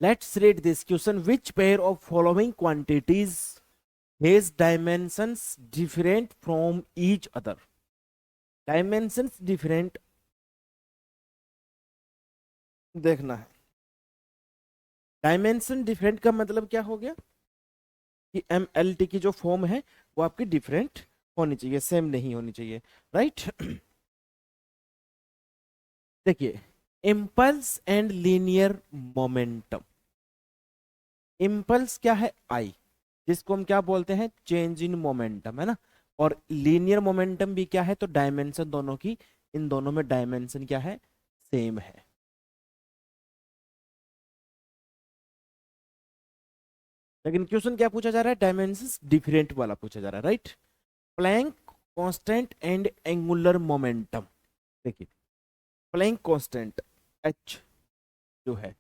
Let's read this question. Which pair of following quantities has dimensions different from each other? Dimensions different देखना है. Dimension different का मतलब क्या हो गया कि MLT की जो फॉर्म है वो आपकी डिफरेंट होनी चाहिए, सेम नहीं होनी चाहिए, राइट. देखिए, impulse and linear momentum. Impulse क्या है? आई, जिसको हम क्या बोलते हैं? चेंज इन मोमेंटम, है ना. और लीनियर मोमेंटम भी क्या है? तो डायमेंशन दोनों की, इन दोनों में डायमेंशन क्या है? सेम है. लेकिन क्वेश्चन क्या पूछा जा रहा है? डायमेंशन डिफरेंट वाला पूछा जा रहा है, right. Planck constant and angular momentum. देखिए, प्लैंक कांस्टेंट एच जो है,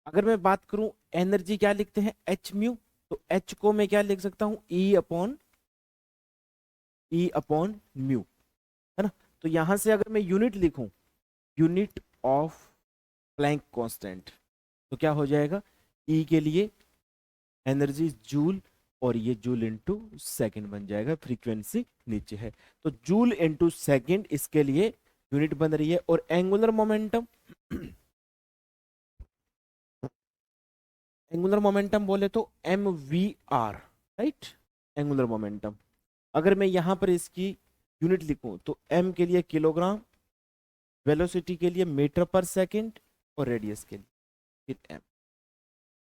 अगर मैं बात करूं एनर्जी क्या लिखते हैं? H mu. तो एच को मैं क्या लिख सकता हूं? ई अपॉन म्यू, है ना. तो यहां से अगर मैं यूनिट लिखूं, यूनिट ऑफ प्लैंक कांस्टेंट, तो क्या हो जाएगा? ई के लिए एनर्जी जूल, और ये जूल इनटू सेकंड बन जाएगा. फ्रीक्वेंसी नीचे है तो जूल इनटू सेकंड इसके लिए यूनिट बन रही है. और एंगुलर मोमेंटम, एंगुलर मोमेंटम बोले तो MVR, राइट. एंगुलर मोमेंटम, अगर मैं यहां पर इसकी यूनिट लिखूं तो M के लिए किलोग्राम, वेलोसिटी के लिए मीटर पर सेकंड, और रेडियस के लिए फिर M.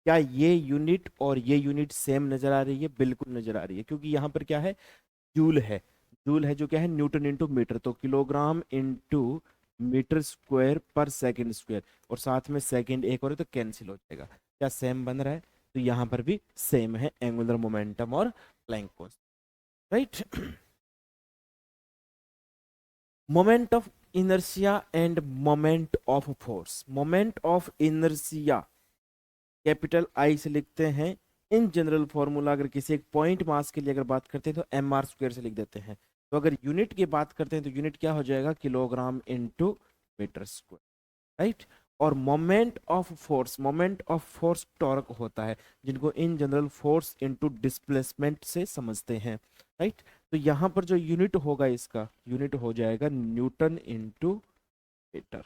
क्या ये यूनिट और ये यूनिट सेम नजर आ रही है? बिल्कुल नजर आ रही है, क्योंकि यहाँ पर क्या है? जूल है. जूल है जो क्या है? Newton into metre. तो किलोग्राम इंटू मीटर स्क्वायर पर सेकंड स्क्वायर, और साथ में सेकंड एक और है तो कैंसिल हो जाएगा. क्या सेम बन रहा है? तो यहाँ पर भी सेम है, एंगुलर मोमेंटम और Planck constant, right. Moment of inertia and moment of force. Moment of inertia capital I से लिखते हैं. इन जनरल फॉर्मूला अगर किसी एक पॉइंट मास के लिए अगर बात करते हैं तो MR² से लिख देते हैं. तो अगर यूनिट की बात करते हैं तो यूनिट क्या हो जाएगा? Kilogram into metre square, right. और मोमेंट ऑफ फोर्स टॉर्क होता है, जिनको in general force into displacement से समझते हैं, राइट. तो यहाँ पर जो यूनिट होगा, इसका यूनिट हो जाएगा न्यूटन इंटू मीटर,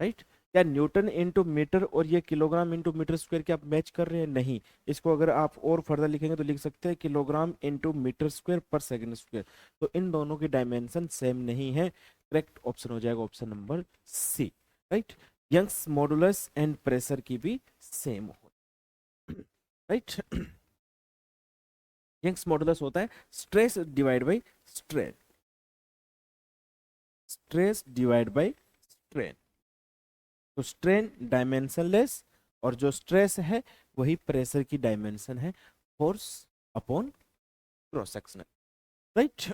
राइट. क्या न्यूटन इंटू मीटर और ये किलोग्राम इंटू मीटर स्क्वायर क्या आप मैच कर रहे हैं? नहीं. इसको अगर आप और फर्दर लिखेंगे तो लिख सकते हैं किलोग्राम इंटू मीटर स्क्वायर पर सेकंड स्क्वायर. तो इन दोनों की डायमेंशन सेम नहीं है. करेक्ट ऑप्शन हो जाएगा option number C, right. Young's modulus and pressure की भी सेम हो, राइट. यंग्स मॉडुलस होता है stress divide by strain, stress divide by strain. तो स्ट्रेन डायमेंशनलेस, और जो स्ट्रेस है वही प्रेशर की डायमेंशन है, force upon cross sectional, right.